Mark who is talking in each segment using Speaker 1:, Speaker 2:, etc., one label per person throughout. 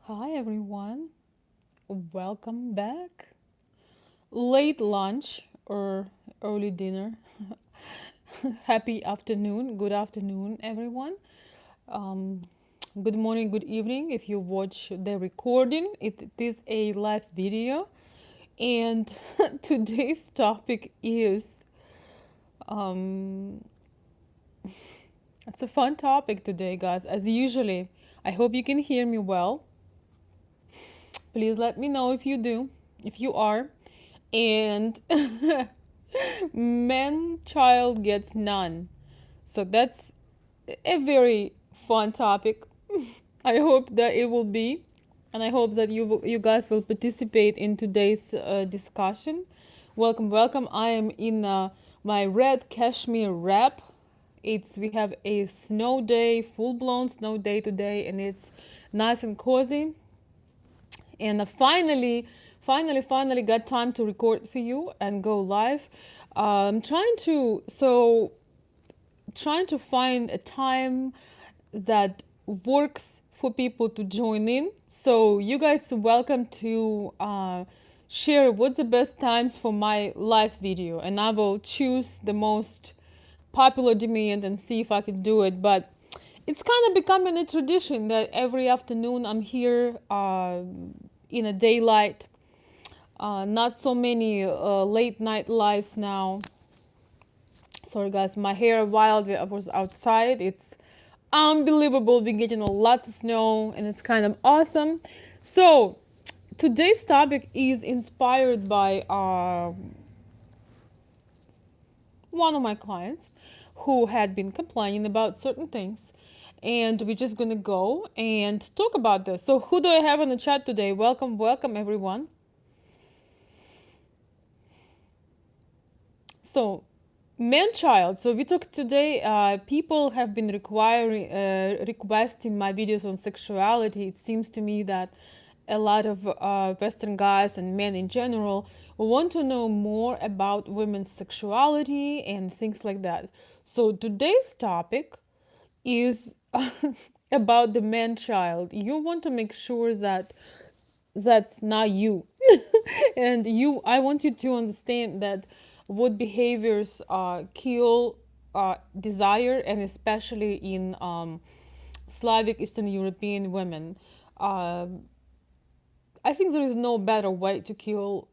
Speaker 1: Hi everyone, welcome back. Late lunch or early dinner. Happy afternoon, good afternoon, everyone. Um, Good morning, good evening if you watch the recording. It is a live video, and today's topic is um, it's a fun topic today, guys. As usually, I hope you can hear me well. Please let me know if you do, if you are. And man child gets none. So that's a very fun topic. I hope that it will be, and I hope that you guys will participate in today's discussion. Welcome, welcome. I am in my red cashmere wrap. We have a snow day, full blown snow day today, and it's nice and cozy. And finally got time to record for you and go live. Trying to find a time that works for people to join in. So you guys are welcome to share what's the best times for my live video, and I will choose the most popular demand and see if I can do it. But it's kind of becoming a tradition that every afternoon I'm here in a daylight. Not so many late night lives now. Sorry guys, my hair while I was outside. It's unbelievable. We're getting lots of snow and it's kind of awesome. So today's topic is inspired by one of my clients who had been complaining about certain things. And we're just gonna go and talk about this. So who do I have on the chat today? Welcome, welcome everyone. So Manchild. So we talk today. People have been requesting my videos on sexuality. It seems to me that a lot of Western guys and men in general want to know more about women's sexuality and things like that. So today's topic is about the man child. You want to make sure that that's not you. And I want you to understand that what behaviors kill desire, and especially in Slavic Eastern European women. uh, I think there is no better way to kill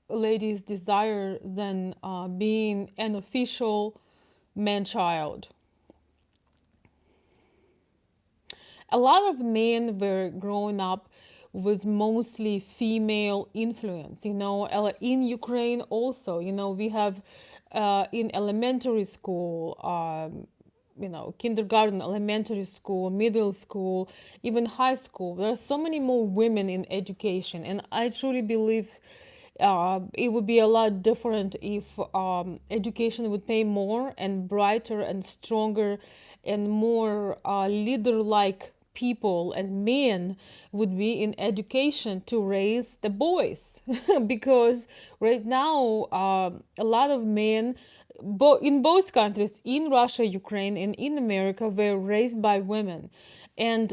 Speaker 1: a lady's desire than being an official man child. A lot of men were growing up with mostly female influence. In Ukraine also, we have in elementary school, kindergarten, elementary school, middle school, even high school. There are so many more women in education, and I truly believe it would be a lot different if education would pay more and brighter and stronger and more leader-like people and men would be in education to raise the boys. Because right now a lot of men in both countries, in Russia, Ukraine, and in America, were raised by women. And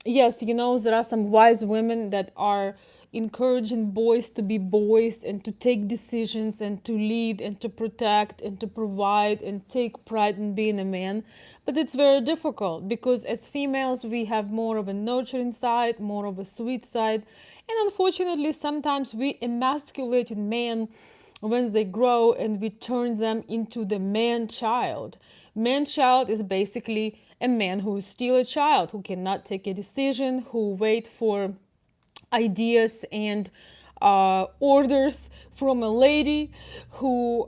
Speaker 1: yes, there are some wise women that are encouraging boys to be boys and to take decisions and to lead and to protect and to provide and take pride in being a man. But it's very difficult because as females, we have more of a nurturing side, more of a sweet side. And unfortunately, sometimes we emasculate men when they grow and we turn them into the man child. Man child is basically a man who is still a child, who cannot take a decision, who wait for ideas and orders from a lady, who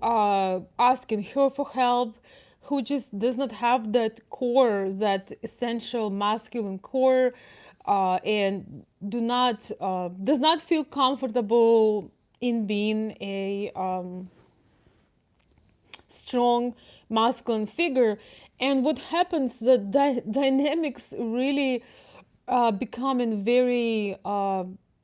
Speaker 1: asking her for help, who just does not have that core, that essential masculine core, and does not feel comfortable in being a strong masculine figure. And what happens, the dynamics really becoming very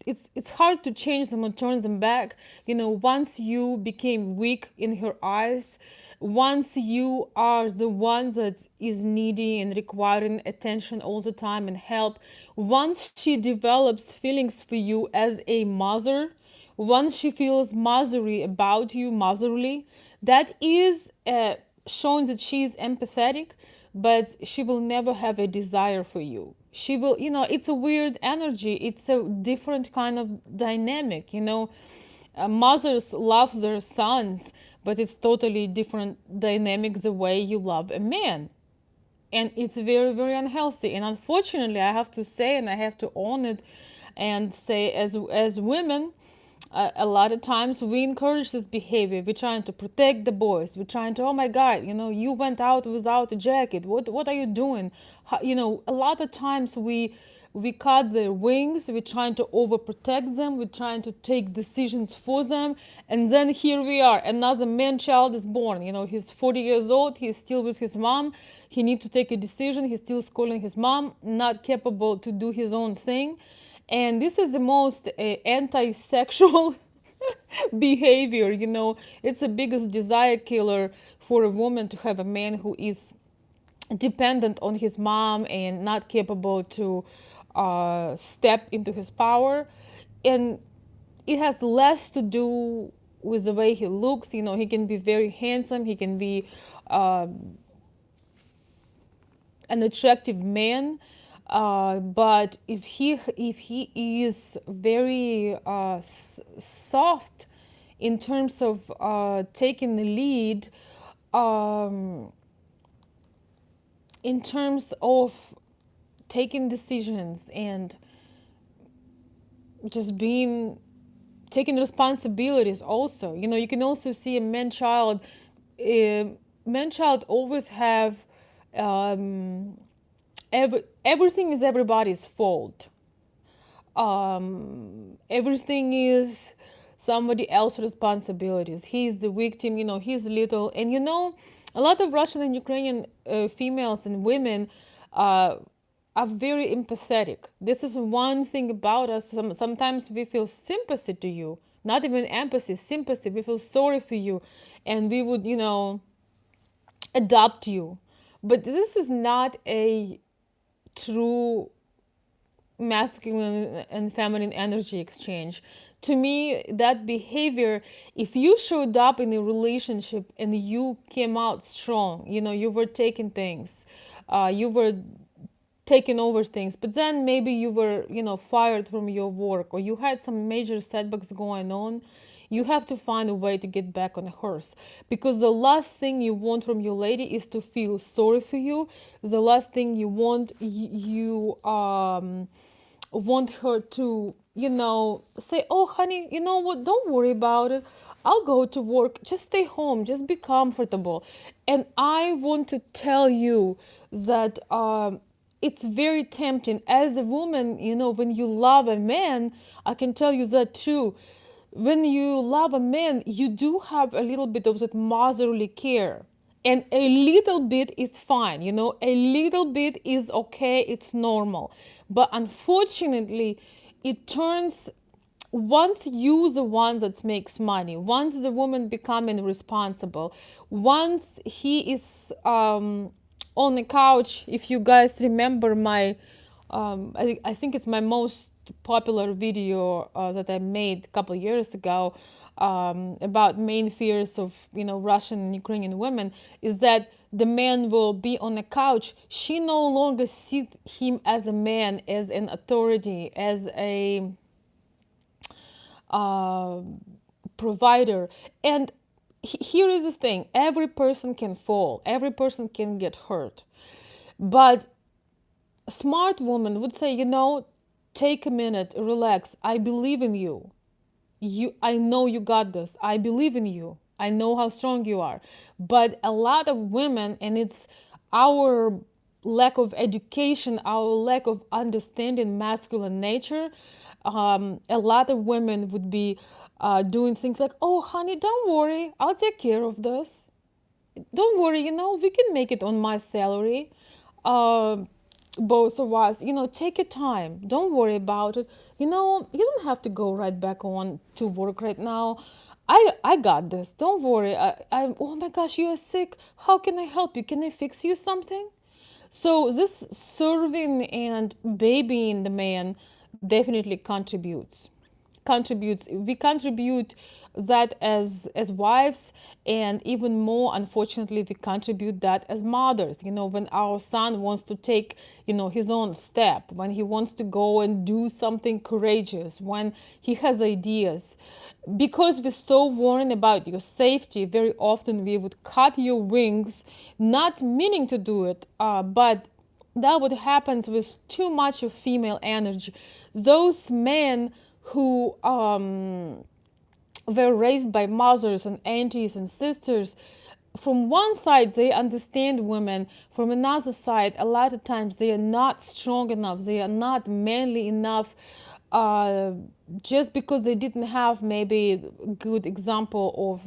Speaker 1: it's hard to change them or turn them back. Once you became weak in her eyes, once you are the one that is needy and requiring attention all the time and help, once she develops feelings for you as a mother, once she feels motherly about you, motherly, that is showing that she is empathetic, but she will never have a desire for you. She will, it's a weird energy. It's a different kind of dynamic. Mothers love their sons, but it's totally different dynamic the way you love a man. And it's very, very unhealthy. And unfortunately, I have to say, and I have to own it and say, as women, a lot of times we encourage this behavior. We're trying to protect the boys. We're trying to, oh my God, you went out without a jacket. What are you doing? A lot of times we cut their wings. We're trying to overprotect them. We're trying to take decisions for them. And then here we are, another man child is born. He's 40 years old. He's still with his mom. He needs to take a decision. He's still schooling his mom, not capable to do his own thing. And this is the most anti-sexual behavior. It's the biggest desire killer for a woman to have a man who is dependent on his mom and not capable to step into his power. And it has less to do with the way he looks. He can be very handsome. He can be an attractive man. But if he is very soft in terms of taking the lead, in terms of taking decisions and just taking responsibilities also. You can also see a man-child. Man-child always have everything is everybody's fault. Everything is somebody else's responsibilities. He's the victim, he's little. And a lot of Russian and Ukrainian females and women are very empathetic. This is one thing about us. Sometimes we feel sympathy to you, not even empathy, sympathy. We feel sorry for you, and we would, adopt you. But this is not a true masculine and feminine energy exchange. To me, that behavior, if you showed up in a relationship and you came out strong, you were taking things, you were taking over things, but then maybe you were, fired from your work, or you had some major setbacks going on, you have to find a way to get back on a horse. Because the last thing you want from your lady is to feel sorry for you. The last thing you want, you want her to, say, oh, honey, you know what? Don't worry about it. I'll go to work. Just stay home. Just be comfortable. And I want to tell you that it's very tempting. As a woman, when you love a man, I can tell you that too. When you love a man, you do have a little bit of that motherly care. And a little bit is fine, a little bit is okay, it's normal. But unfortunately, it turns, once you the one that makes money, once the woman becoming responsible, once he is on the couch. If you guys remember my I think it's my most popular video that I made a couple of years ago, about main fears of Russian and Ukrainian women, is that the man will be on the couch. She no longer sees him as a man, as an authority, as a provider. And here is the thing: every person can fall, every person can get hurt, but a smart woman would say, take a minute, relax. I believe in you. I know you got this. I believe in you. I know how strong you are. But a lot of women, and it's our lack of education, our lack of understanding masculine nature, a lot of women would be doing things like, oh, honey, don't worry. I'll take care of this. Don't worry, we can make it on my salary. both of us, take your time, don't worry about it. You don't have to go right back on to work right now. I got this, don't worry. Oh my gosh, you are sick, how can I help you, can I fix you something? So this serving and babying the man definitely contributes. We contribute that as wives, and even more unfortunately we contribute that as mothers. When our son wants to take his own step, when he wants to go and do something courageous, when he has ideas, because we're so worried about your safety, very often we would cut your wings, not meaning to do it, but that what happens with too much of female energy. Those men who were raised by mothers and aunties and sisters, from one side they understand women, from another side a lot of times they are not strong enough, they are not manly enough, uh, just because they didn't have maybe a good example of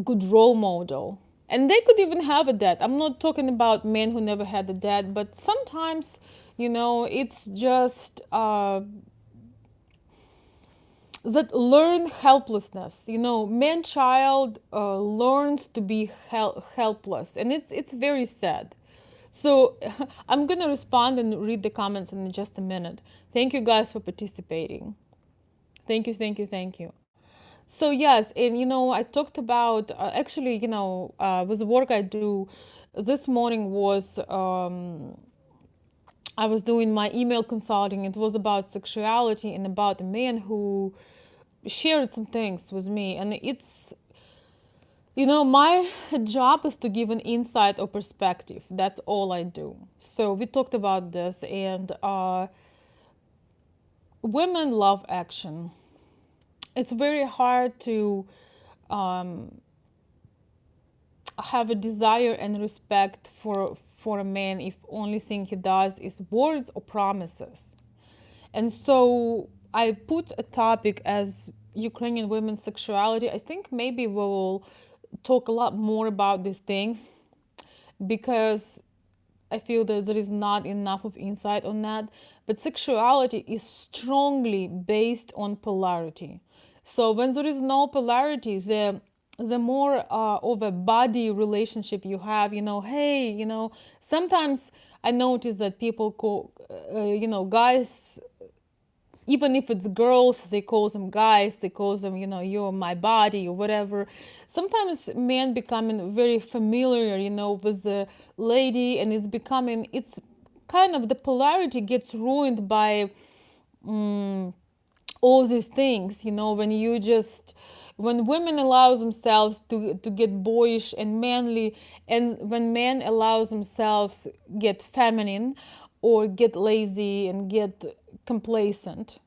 Speaker 1: good role model. And they could even have a dad. I'm not talking about men who never had a dad, but sometimes, it's just that learn helplessness. Man child learns to be helpless, and it's very sad. So I'm gonna respond and read the comments in just a minute. Thank you guys for participating. Thank you, thank you, thank you. So yes, and I talked about actually, with the work I do, this morning was I was doing my email consulting. It was about sexuality and about a man who shared some things with me, and it's my job is to give an insight or perspective. That's all I do. So we talked about this, and women love action. It's very hard to have a desire and respect for a man if only thing he does is words or promises. And so I put a topic as Ukrainian women's sexuality. I think maybe we will talk a lot more about these things, because I feel that there is not enough of insight on that. But sexuality is strongly based on polarity. So when there is no polarity, the more of a body relationship you have, hey, sometimes I notice that people call, guys, even if it's girls, they call them guys, they call them, you're my body or whatever. Sometimes men becoming very familiar, with the lady, and it's kind of the polarity gets ruined by all these things, when women allow themselves to get boyish and manly, and when men allows themselves get feminine or get lazy and get complacent.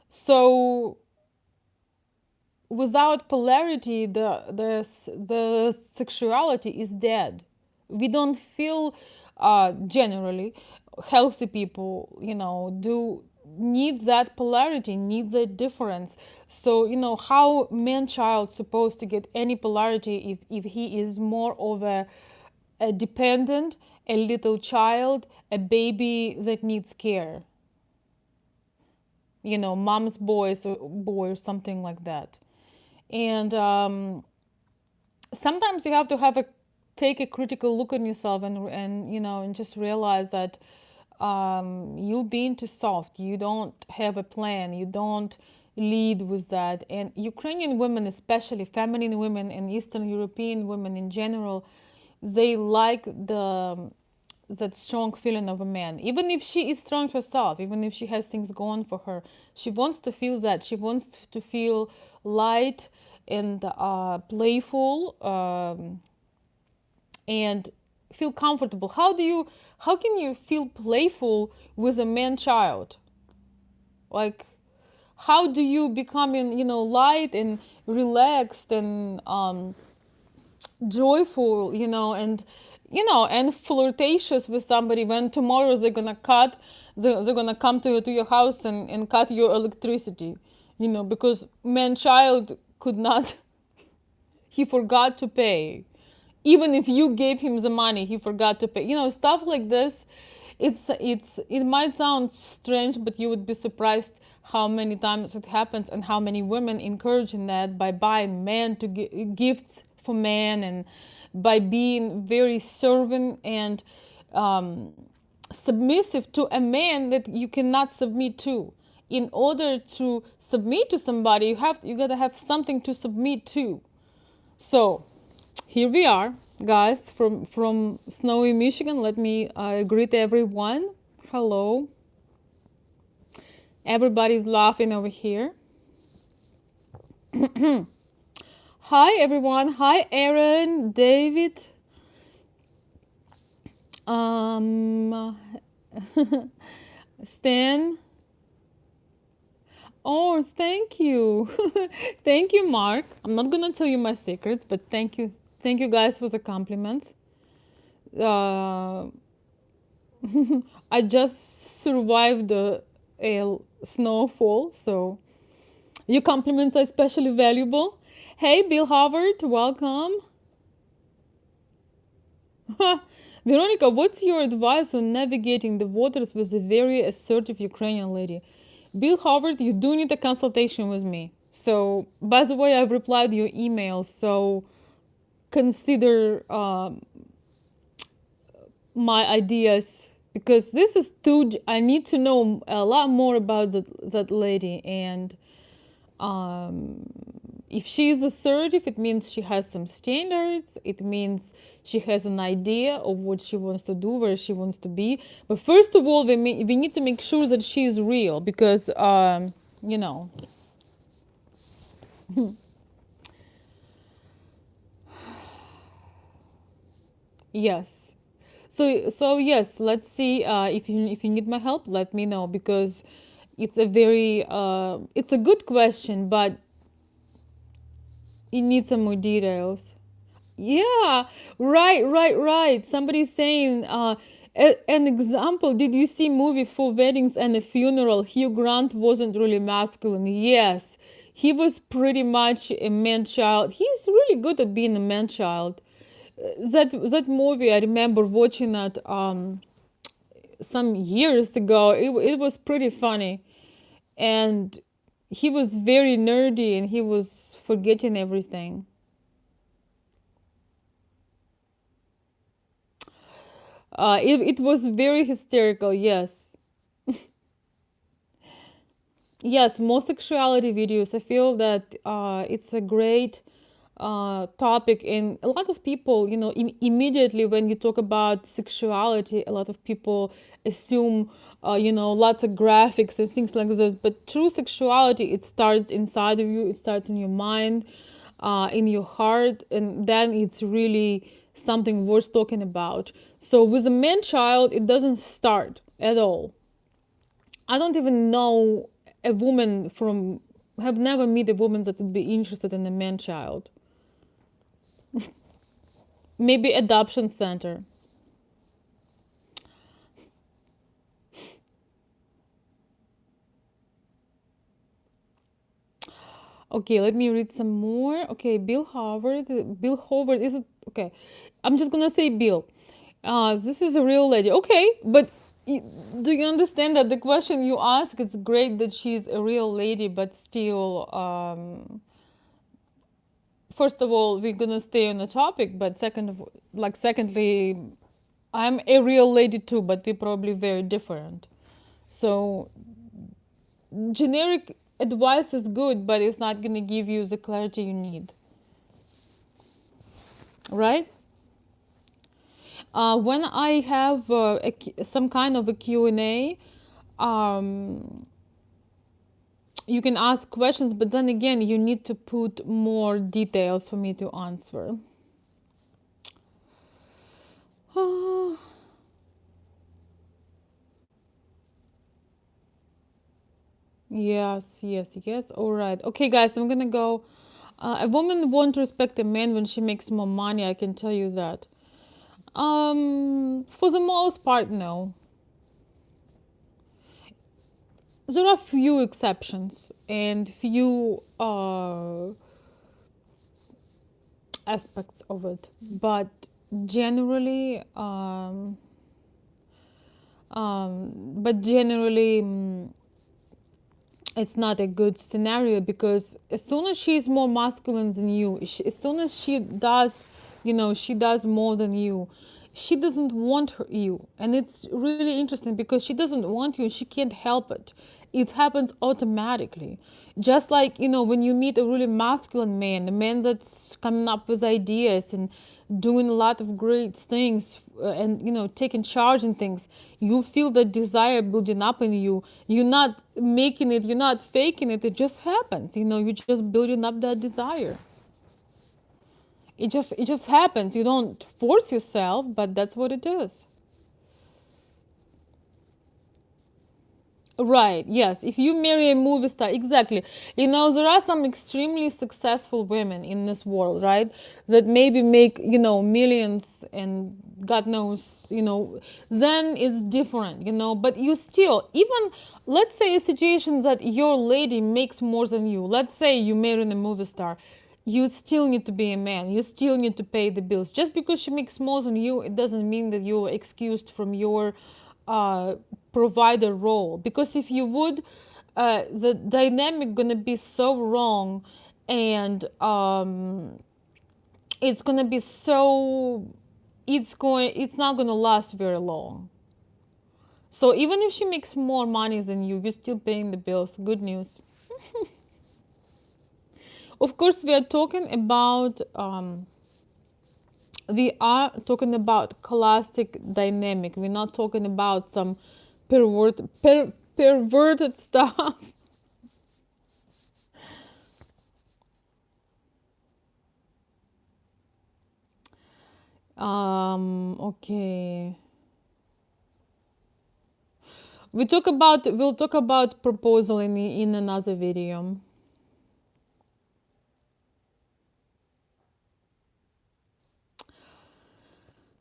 Speaker 1: So without polarity, the sexuality is dead. We don't feel generally healthy people, do need that polarity, need that difference. So how man child supposed to get any polarity if he is more of a dependent, a little child, a baby that needs care, mom's boy or something like that. And sometimes you have to take a critical look on yourself, and just realize that you're being too soft, you don't have a plan, you don't lead with that. And Ukrainian women, especially feminine women, and Eastern European women in general, they like that strong feeling of a man. Even if she is strong herself, even if she has things going for her, she wants to feel that. She wants to feel light and playful, and feel comfortable. How can you feel playful with a man child? Like, how do you become light and relaxed and joyful, and flirtatious with somebody, when tomorrow they're gonna come to your house and cut your electricity, because man child could not he forgot to pay. even if you gave him the money, he forgot to pay. Stuff like this. It might sound strange, but you would be surprised how many times it happens, and how many women encourage in that by buying men to gifts for men, and by being very servant and um, submissive to a man that you cannot submit to. In order to submit to somebody, you gotta have something to submit to. So here we are, guys, from snowy Michigan. Let me greet everyone. Hello. Everybody's laughing over here. Hi, everyone. Hi, Aaron, David. Stan. Oh, thank you. Thank you, Mark. I'm not gonna tell you my secrets, but thank you. Thank you guys for the compliments. Uh, I just survived a snowfall, so your compliments are especially valuable. Hey, Bill Howard, welcome. Veronica, what's your advice on navigating the waters with a very assertive Ukrainian lady? Bill Howard, you do need a consultation with me. So, by the way, I've replied your email, so consider my ideas, because this is too. I need to know a lot more about that lady, and if she is assertive, it means she has some standards. It means she has an idea of what she wants to do, where she wants to be. But first of all, we need to make sure that she is real, because you know. Yes. So yes, let's see. If you need my help, let me know, because it's a good question, but it needs some more details. Yeah, right. Somebody's saying, an example. Did you see movie Four Weddings and a Funeral? Hugh Grant wasn't really masculine. Yes, he was pretty much a man child. He's really good at being a man child. That movie, I remember watching it some years ago. It was pretty funny, and he was very nerdy, and he was forgetting everything. It was very hysterical. Yes. Yes, more sexuality videos. I feel that it's a great topic, and a lot of people, immediately when you talk about sexuality, a lot of people assume, lots of graphics and things like this. But true sexuality, it starts inside of you. It starts in your mind, in your heart, and then it's really something worth talking about. So with a man child, it doesn't start at all. I don't even know a woman from have never met a woman that would be interested in a man child. Maybe adoption center. Okay, let me read some more. Okay, Bill Howard. Bill Howard is it? Okay, I'm just gonna say Bill. This is a real lady. Okay, but do you understand that the question you ask? It's great that she's a real lady, but still, first of all, we're gonna stay on the topic. But secondly, I'm a real lady too, but we're probably very different. So generic advice is good, but it's not going to give you the clarity you need, right? When I have some kind of a Q&A, um, you can ask questions, but then again, you need to put more details for me to answer. Yes. All right. Okay, guys, I'm gonna go. A woman won't respect a man when she makes more money. I can tell you that. For the most part, no. There are few exceptions and few aspects of it. But generally, it's not a good scenario, because as soon as she's more masculine than you, as soon as she does, she does more than you, she doesn't want you. And it's really interesting, because she doesn't want you and she can't help it. It happens automatically. Just like, when you meet a really masculine man, a man that's coming up with ideas and doing a lot of great things, and taking charge in things, you feel that desire building up in you. You're not making it, you're not faking it, it just happens. You're just building up that desire. It just happens. You don't force yourself, but that's what it is. Right, yes. If you marry a movie star, exactly. There are some extremely successful women in this world, right? That maybe make, millions, and God knows, then it's different, but you still, even, let's say a situation that your lady makes more than you. Let's say you marry a movie star. You still need to be a man. You still need to pay the bills. Just because she makes more than you, it doesn't mean that you're excused from your uh, provider role. Because if you would, the dynamic gonna be so wrong, and it's gonna be so, it's not gonna last very long. So even if she makes more money than you, you're still paying the bills. Good news. Of course, we are talking about classic dynamic. We're not talking about some perverted stuff. Okay. We'll talk about proposal in another video.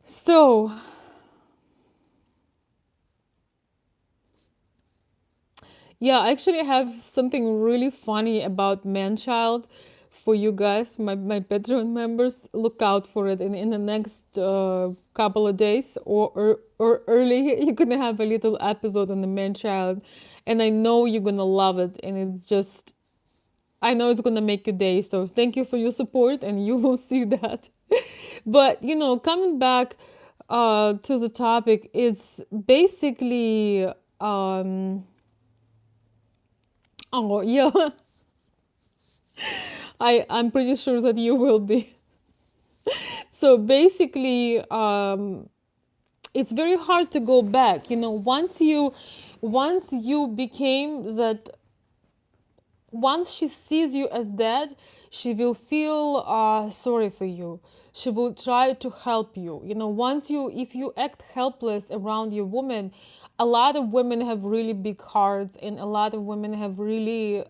Speaker 1: So, yeah, I actually have something really funny about Manchild for you guys, my Patreon members. Look out for it in the next couple of days, or early. You're gonna have a little episode on the Manchild, and I know you're gonna love it. And it's just, I know it's gonna make your day. So thank you for your support, and you will see that. But coming back to the topic, is basically oh yeah. I'm pretty sure that you will be. So basically, it's very hard to go back. Once you became that, once she sees you as dead, she will feel sorry for you. She will try to help you. If you act helpless around your woman, a lot of women have really big hearts, and a lot of women have really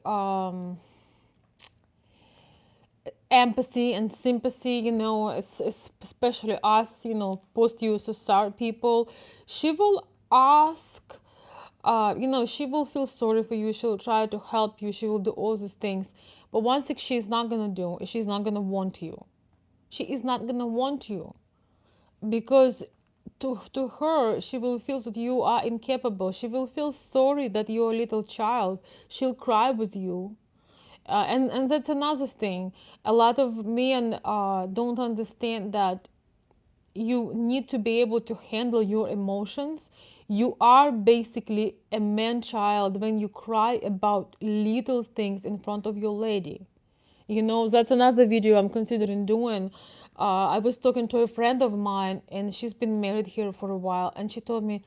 Speaker 1: empathy and sympathy, especially us, post-USSR people. She will ask, she will feel sorry for you. She'll try to help you. She will do all these things. But one thing she's not gonna do, she's not gonna want you. She is not gonna want you, because to her, she will feel that you are incapable. She will feel sorry that you're a little child. She'll cry with you. And that's another thing. A lot of men don't understand that you need to be able to handle your emotions. You are basically a man child when you cry about little things in front of your lady. That's another video I'm considering doing. I was talking to a friend of mine, and she's been married here for a while, and she told me,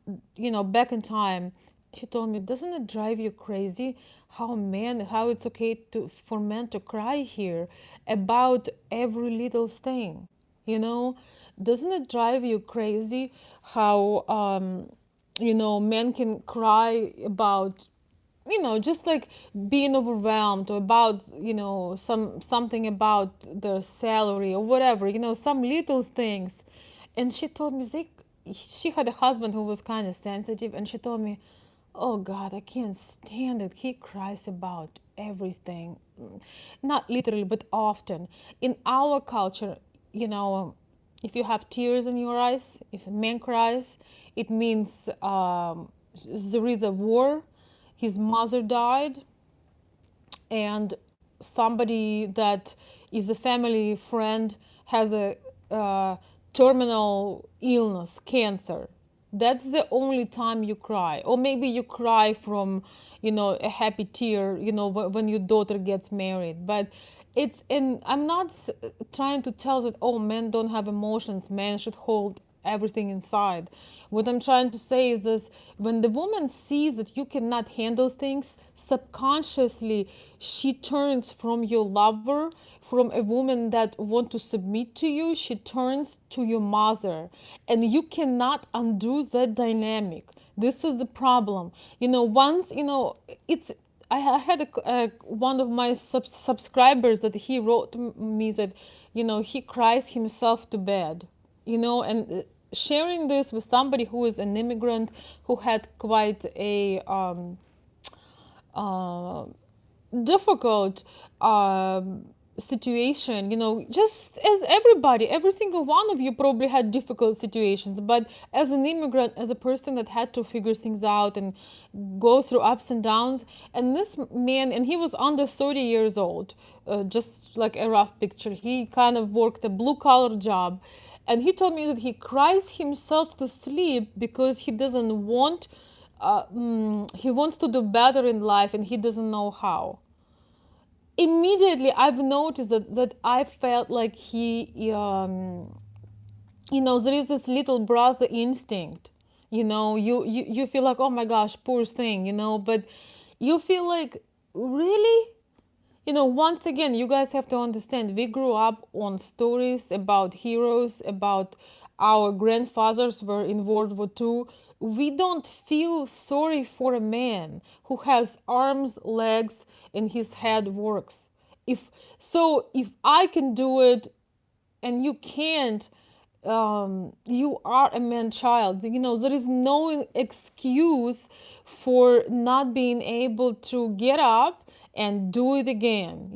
Speaker 1: back in time, she told me, doesn't it drive you crazy how it's okay for men to cry here about every little thing? You know, doesn't it drive you crazy how men can cry about, just like being overwhelmed, or about, something about their salary or whatever, some little things. And she told me, she had a husband who was kind of sensitive, and she told me, oh God, I can't stand it. He cries about everything. Not literally, but often. In our culture, you know, if you have tears in your eyes, if a man cries, it means there is a war, his mother died, and somebody that is a family friend has a terminal illness, cancer. That's the only time you cry. Or maybe you cry from, a happy tear, when your daughter gets married. But and I'm not trying to tell that, oh, men don't have emotions, men should hold everything inside. What I'm trying to say is this: when the woman sees that you cannot handle things, subconsciously she turns from your lover, from a woman that want to submit to you, she turns to your mother, and you cannot undo that dynamic. This is the problem. Once, it's I had one of my subscribers that he wrote me that, he cries himself to bed, and sharing this with somebody who is an immigrant, who had quite a uh, difficult situation, just as everybody, every single one of you probably had difficult situations, but as an immigrant, as a person that had to figure things out and go through ups and downs, and this man, and he was under 30 years old, just like a rough picture, he kind of worked a blue collar job, and he told me that he cries himself to sleep because he doesn't want he wants to do better in life and he doesn't know how. Immediately I've noticed that I felt like there is this little brother instinct. You feel like, oh my gosh, poor thing, but you feel like, really? Once again, you guys have to understand, we grew up on stories about heroes, about our grandfathers were in World War II. We don't feel sorry for a man who has arms, legs, and his head works. If I can do it and you can't, you are a man child. There is no excuse for not being able to get up and do it again.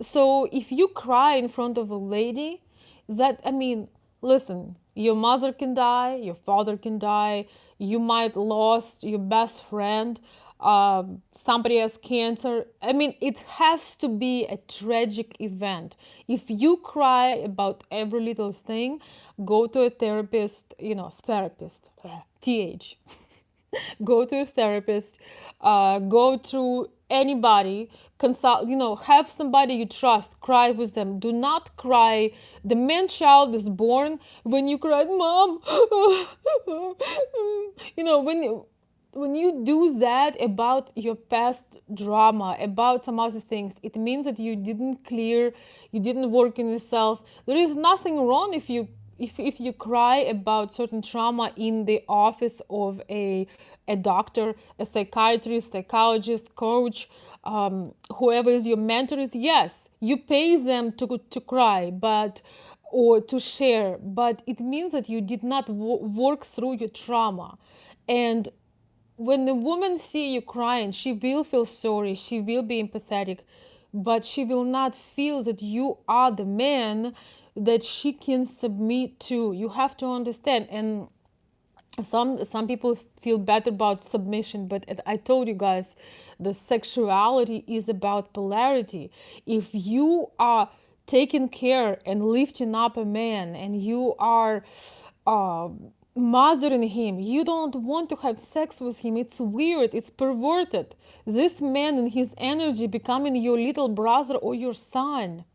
Speaker 1: So if you cry in front of a lady, listen, your mother can die, your father can die, you might lost your best friend, somebody has cancer. It has to be a tragic event. If you cry about every little thing, go to a therapist, therapist, th. Go to a therapist, go to anybody, consult, have somebody you trust, cry with them. Do not cry. The man child is born when you cried, mom. When you do that about your past drama, about some other things, it means that you didn't clear, you didn't work on yourself. There is nothing wrong if you cry about certain trauma in the office of a doctor, a psychiatrist, psychologist, coach, whoever is your mentor is, yes, you pay them to cry, or to share, but it means that you did not work through your trauma. And when the woman see you crying, she will feel sorry, she will be empathetic, but she will not feel that you are the man that she can submit to. You have to understand. And some people feel bad about submission, but I told you guys, the sexuality is about polarity. If you are taking care and lifting up a man, and you are mothering him, you don't want to have sex with him, it's weird, it's perverted. This man and his energy becoming your little brother or your son,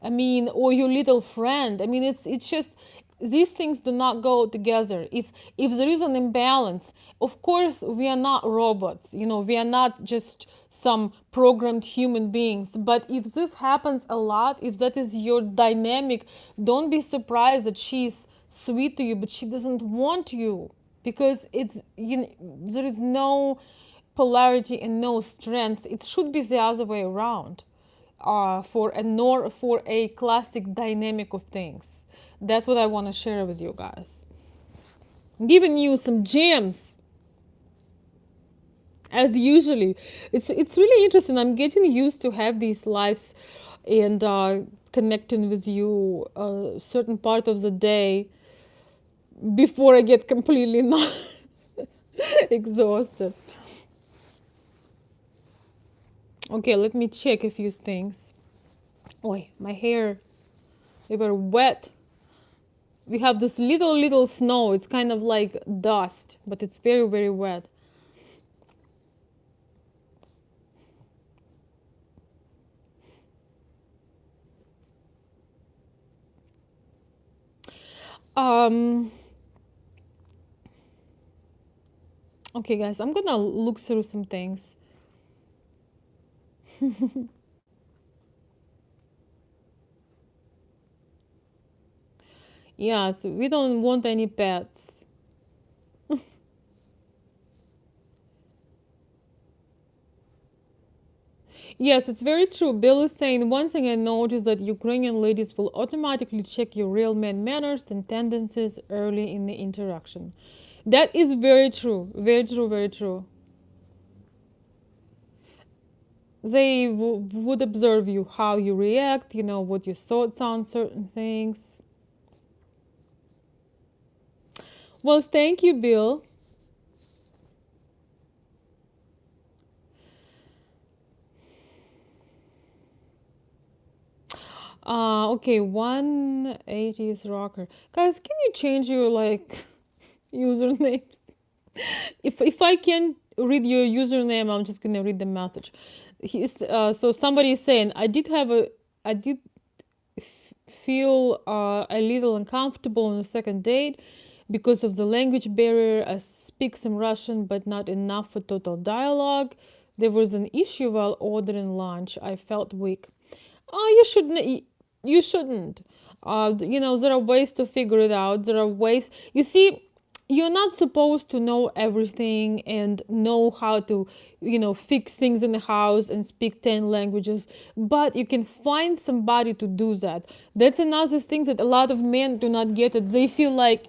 Speaker 1: or your little friend. It's just, these things do not go together. If there is an imbalance, of course we are not robots, we are not just some programmed human beings, but if this happens a lot, if that is your dynamic, don't be surprised that she's sweet to you but she doesn't want you, because there is no polarity and no strength. It should be the other way around, for a classic dynamic of things. That's what I want to share with you guys. I'm giving you some gems. as usually. It's really interesting. I'm getting used to have these lives and connecting with you a certain part of the day before I get completely not exhausted. Okay, let me check a few things. Oh, my hair, they were wet. We have this little snow. It's kind of like dust, but it's very wet. Um, okay, guys, I'm gonna look through some things. Yes, we don't want any pets. Yes, it's very true. Bill is saying one thing I noticed that Ukrainian ladies will automatically check your real man manners and tendencies early in the interaction. That is very true. Very true, very true. They would observe you, how you react, what your thoughts on certain things. Well, thank you, Bill. Okay, 180s rocker. Guys, can you change your like usernames? If I can read your username, I'm just gonna read the message. So somebody is saying I did feel a little uncomfortable on the second date because of the language barrier. I speak some Russian, but not enough for total dialogue. There was an issue while ordering lunch. I felt weak. Oh, you shouldn't. You shouldn't. There are ways to figure it out. There are ways. You see, you're not supposed to know everything and know how to, fix things in the house and speak 10 languages, but you can find somebody to do that. That's another thing that a lot of men do not get it. They feel like,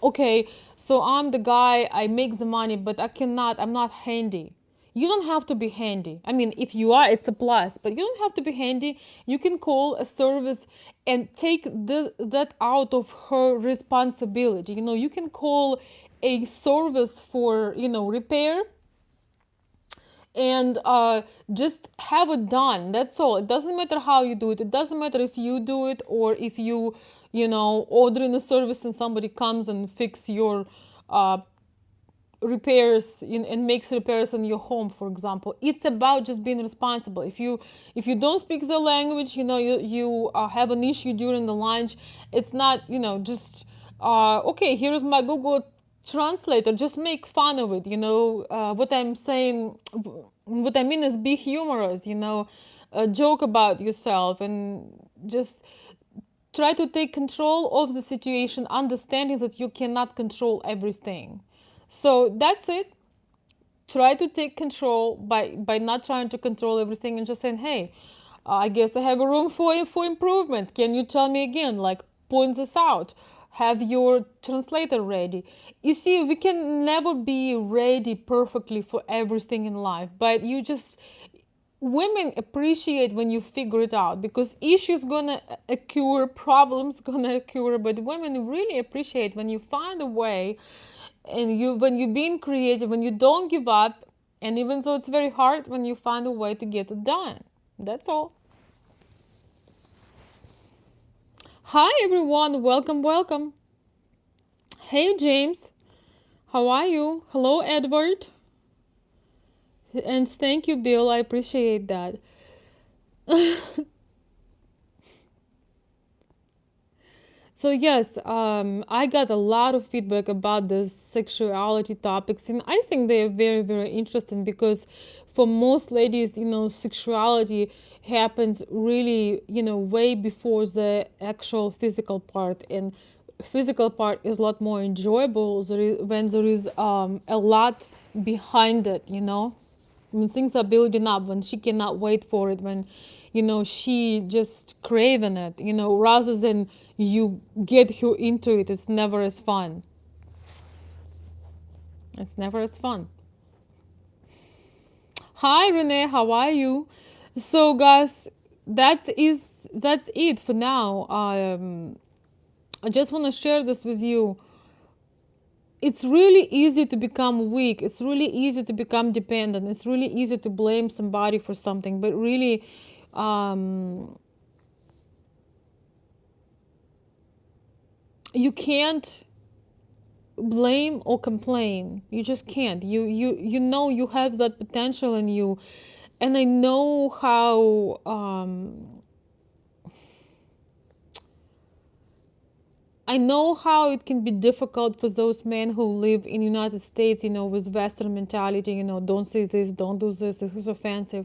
Speaker 1: okay, so I'm the guy, I make the money, but I'm not handy. You don't have to be handy. I mean, if you are, it's a plus, but you don't have to be handy. You can call a service and take that out of her responsibility. You can call a service for, repair and just have it done. That's all. It doesn't matter how you do it. It doesn't matter if you do it or if order in a service and somebody comes and fix your repairs and makes repairs in your home, for example. It's about just being responsible. If you don't speak the language, you have an issue during the lunch. It's not just okay, here's my Google translator, just make fun of it. What I'm saying, what I mean is be humorous, joke about yourself and just try to take control of the situation, understanding that you cannot control everything. So that's it. Try to take control by not trying to control everything and just saying, hey, I guess I have a room for improvement. Can you tell me again? Like, point this out. Have your translator ready. You see, we can never be ready perfectly for everything in life, but women appreciate when you figure it out, because issues gonna occur, problems gonna occur, but women really appreciate when you find a way, and when you're being creative, when you don't give up, and even though it's very hard, when you find a way to get it done. That's all. Hi everyone, welcome. Hey James, how are you? Hello Edward, and thank you Bill, I appreciate that. So yes, I got a lot of feedback about the sexuality topics, and I think they are very interesting, because for most ladies, sexuality happens really, way before the actual physical part, and physical part is a lot more enjoyable when there is a lot behind it, when things are building up, when she cannot wait for it, when she just craving it, rather than you get her into it. It's never as fun. It's never as fun. Hi Renee, how are you? So guys, that's it for now. I just want to share this with you. It's really easy to become weak. It's really easy to become dependent. It's really easy to blame somebody for something, but really, um, you can't blame or complain. You just can't. You know you have that potential in you, and I know how it can be difficult for those men who live in United States, with Western mentality, don't say this, don't do this is offensive.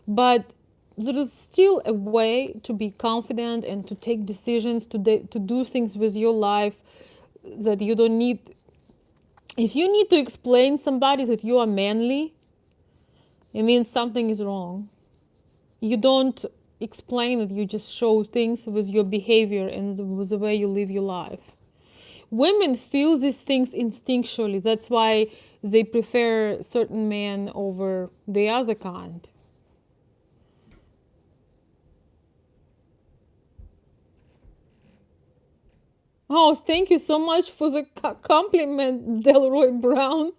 Speaker 1: But there is still a way to be confident and to take decisions, to do things with your life that you don't need. If you need to explain somebody that you are manly, it means something is wrong. You don't explain it, you just show things with your behavior and with the way you live your life. Women feel these things instinctually. That's why they prefer certain men over the other kind. Oh, thank you so much for the compliment, Delroy Brown.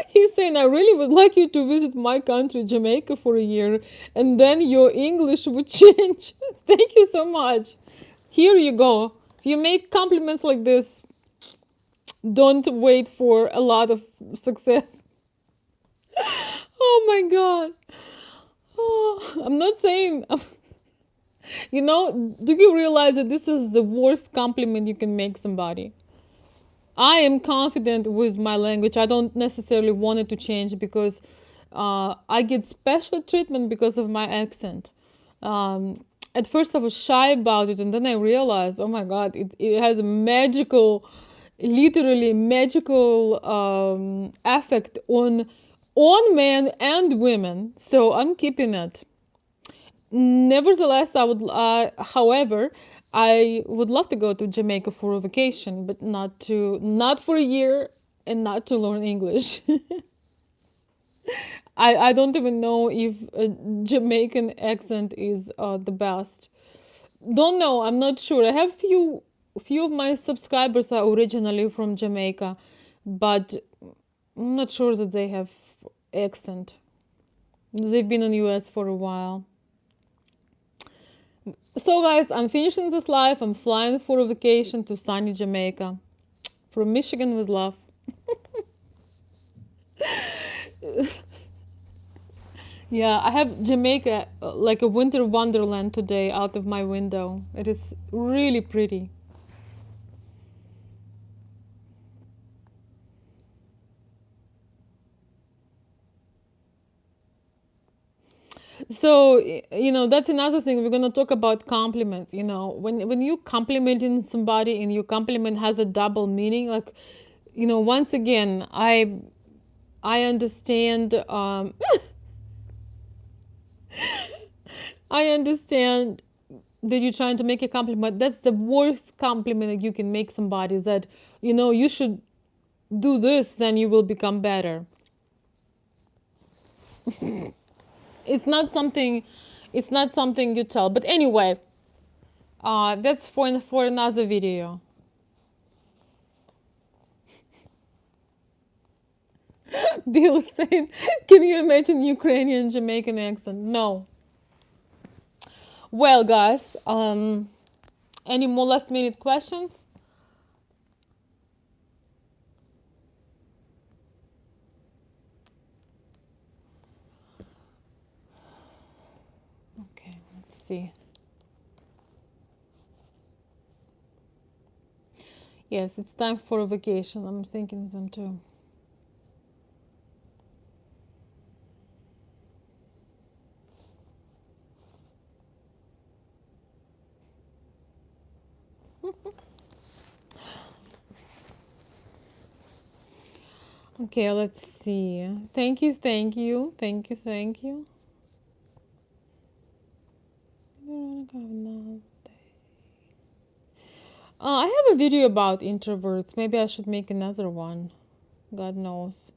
Speaker 1: He's saying, I really would like you to visit my country, Jamaica, for a year, and then your English would change. Thank you so much. Here you go. If you make compliments like this, don't wait for a lot of success. Oh my God. Oh, I'm not saying, do you realize that this is the worst compliment you can make somebody? I am confident with my language. I don't necessarily want it to change because I get special treatment because of my accent. At first, I was shy about it, and then I realized, oh my God, it has a magical, literally magical effect on men and women. So I'm keeping it. Nevertheless, however, I would love to go to Jamaica for a vacation, but not for a year and not to learn English. I don't even know if a Jamaican accent is the best. Don't know. I'm not sure. I have few of my subscribers are originally from Jamaica, but I'm not sure that they have accent. They've been in the US for a while. So, guys, I'm finishing this live. I'm flying for a vacation to sunny Jamaica. From Michigan with love. Yeah, I have Jamaica like a winter wonderland today out of my window. It is really pretty. So, that's another thing. We're going to talk about compliments. When you complimenting somebody and your compliment has a double meaning, like, once again, I understand. I understand that you're trying to make a compliment. That's the worst compliment that you can make somebody. Is that you should do this, then you will become better. It's not something. It's not something you tell. But anyway, that's for another video. Bill is saying, "Can you imagine Ukrainian Jamaican accent?" No. Well, guys, any more last minute questions? Okay, let's see. Yes, it's time for a vacation. I'm thinking them too. Okay, let's see. Thank you, thank you, thank you, thank you. I have a video about introverts. Maybe I should make another one. God knows.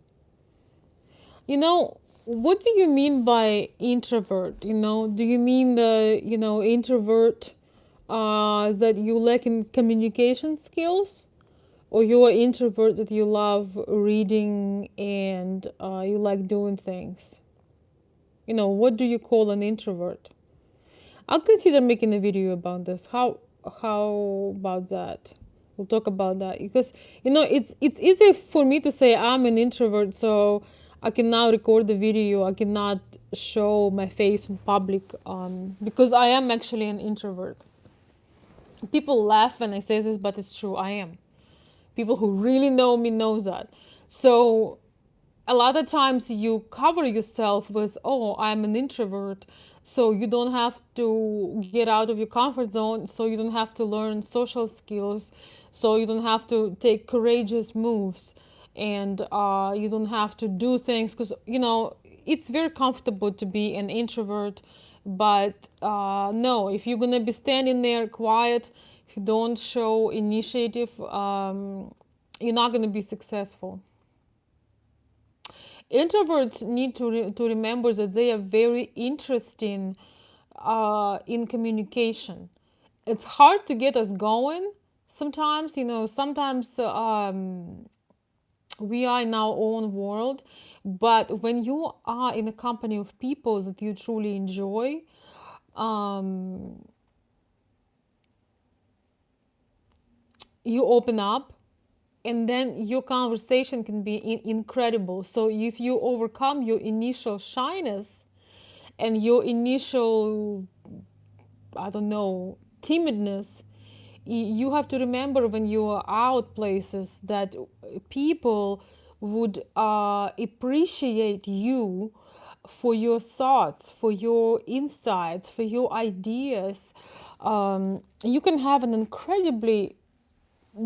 Speaker 1: What do you mean by introvert? Do you mean the, introvert that you lack in communication skills? Or you're an introvert that you love reading and you like doing things? What do you call an introvert? I'll consider making a video about this. How about that? We'll talk about that because it's easy for me to say I'm an introvert, so I can now record the video. I cannot show my face in public because I am actually an introvert. People laugh when I say this, but it's true. I am. People who really know me knows that. So a lot of times you cover yourself with, oh, I'm an introvert, so you don't have to get out of your comfort zone, so you don't have to learn social skills, so you don't have to take courageous moves, and you don't have to do things because it's very comfortable to be an introvert. But no, if you're gonna be standing there quiet, if you don't show initiative, you're not gonna be successful. Introverts need to remember that they are very interesting in communication. It's hard to get us going sometimes. Sometimes we are in our own world, but when you are in a company of people that you truly enjoy, um, you open up, and then your conversation can be incredible. So if you overcome your initial shyness and your initial, I don't know, timidness, you have to remember when you are out places that people would appreciate you for your thoughts, for your insights, for your ideas. You can have an incredibly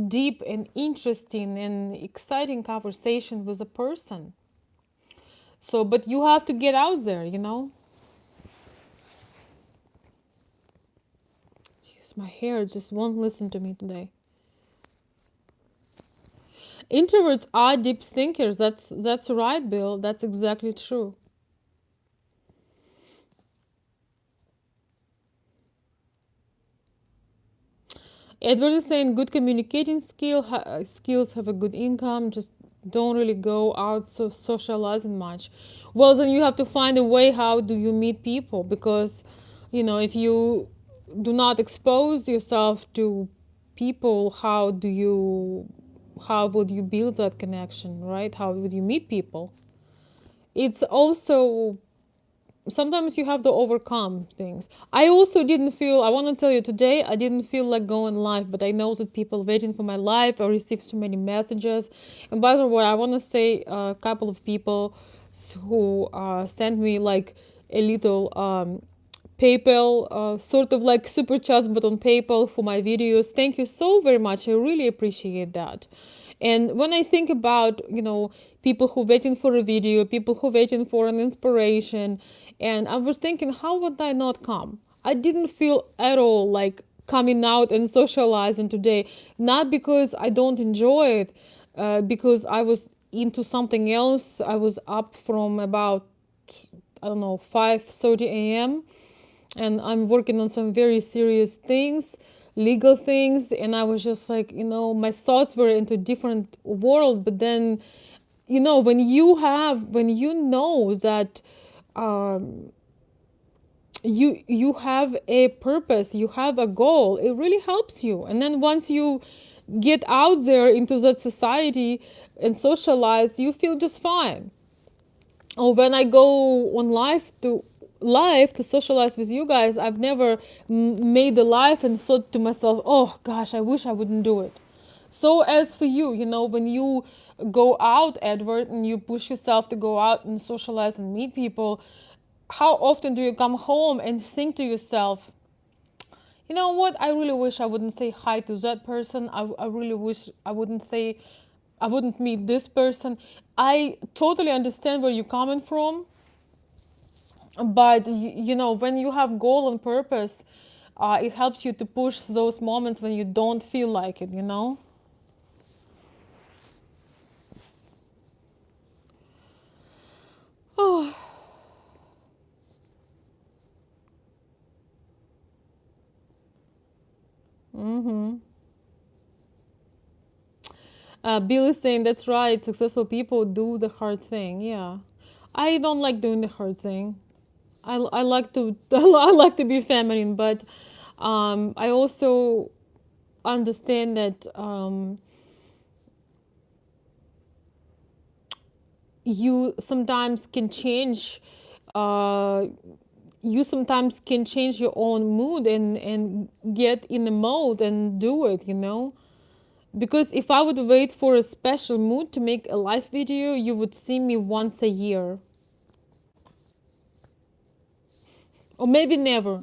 Speaker 1: deep and interesting and exciting conversation with a person. So, but you have to get out there. Jeez, my hair just won't listen to me today. Introverts are deep thinkers. That's right, Bill. That's exactly true. Edward is saying good communicating skills have a good income. Just don't really go out socializing much. Well, then you have to find a way. How do you meet people? Because if you do not expose yourself to people, how would you build that connection, right? How would you meet people? It's also sometimes you have to overcome things. I also didn't feel, I want to tell you today, I didn't feel like going live, but I know that people waiting for my live. I received so many messages. And by the way, I want to say a couple of people who sent me like a little PayPal, sort of like super chats, but on PayPal for my videos. Thank you so very much. I really appreciate that. And when I think about, people who waiting for a video, people who waiting for an inspiration, and I was thinking, how would I not come? I didn't feel at all like coming out and socializing today. Not because I don't enjoy it, because I was into something else. I was up from about, I don't know, 5:30 a.m. and I'm working on some very serious things, legal things, and I was just like, my thoughts were into a different world. But then, when you know that you have a purpose, you have a goal, it really helps you. And then once you get out there into that society and socialize, you feel just fine. Or when I go on live to socialize with you guys, I've never made a live and thought to myself, oh gosh, I wish I wouldn't do it. So as for you, when you go out, Edward, and you push yourself to go out and socialize and meet people, how often do you come home and think to yourself, you know what, I really wish I wouldn't say hi to that person. I really wish I wouldn't meet this person. I totally understand where you're coming from, but when you have goal and purpose, it helps you to push those moments when you don't feel like it. Bill is saying that's right. Successful people do the hard thing. Yeah, I don't like doing the hard thing. I like to I like to be feminine, but I also understand that you sometimes can change. Uh, you sometimes can change your own mood and get in the mode and do it. Because if I would wait for a special mood to make a live video, you would see me once a year, or maybe never.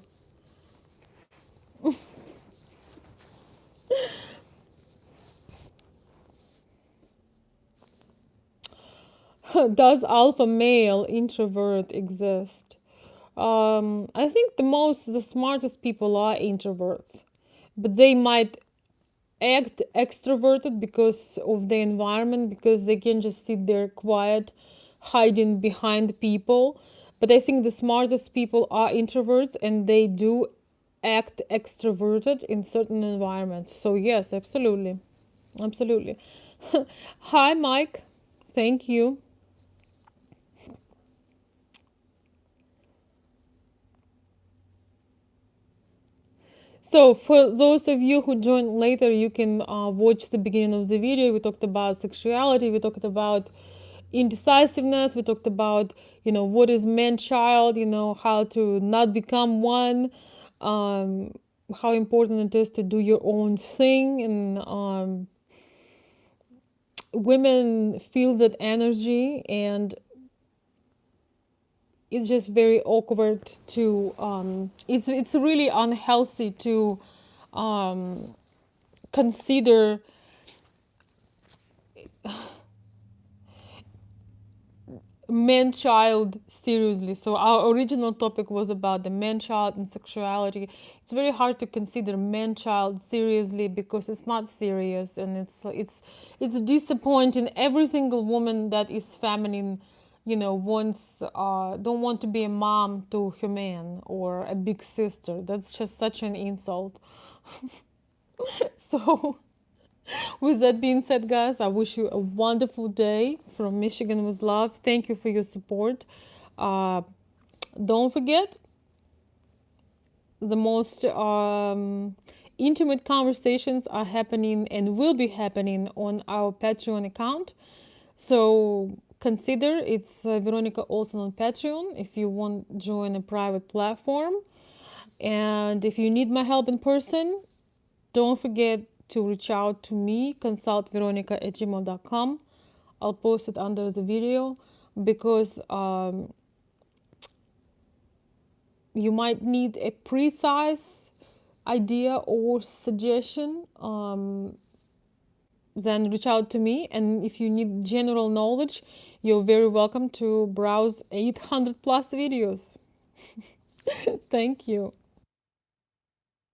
Speaker 1: Does alpha male introvert exist? I think the smartest people are introverts, but they might act extroverted because of the environment, because they can just sit there quiet, hiding behind people. But I think the smartest people are introverts, and they do act extroverted in certain environments. So yes, absolutely. Absolutely. Hi, Mike. Thank you. So, for those of you who joined later, you can watch the beginning of the video. We talked about sexuality, we talked about indecisiveness, we talked about, what is man child, how to not become one, um, how important it is to do your own thing. And women feel that energy, and it's just very awkward to, it's really unhealthy to um, consider man child seriously. So our original topic was about the man child and sexuality. It's very hard to consider man child seriously because it's not serious, and it's disappointing. Every single woman that is feminine, wants don't want to be a mom to her man or a big sister. That's just such an insult. So with that being said, guys, I wish you a wonderful day from Michigan with love. Thank you for your support. Uh, don't forget, the most intimate conversations are happening and will be happening on our Patreon account. So consider it's Veronica Olson on Patreon if you want to join a private platform. And if you need my help in person, don't forget to reach out to me, consultveronica@gmail.com. I'll post it under the video because you might need a precise idea or suggestion. Then reach out to me. And if you need general knowledge, you're very welcome to browse 800 plus videos. Thank you.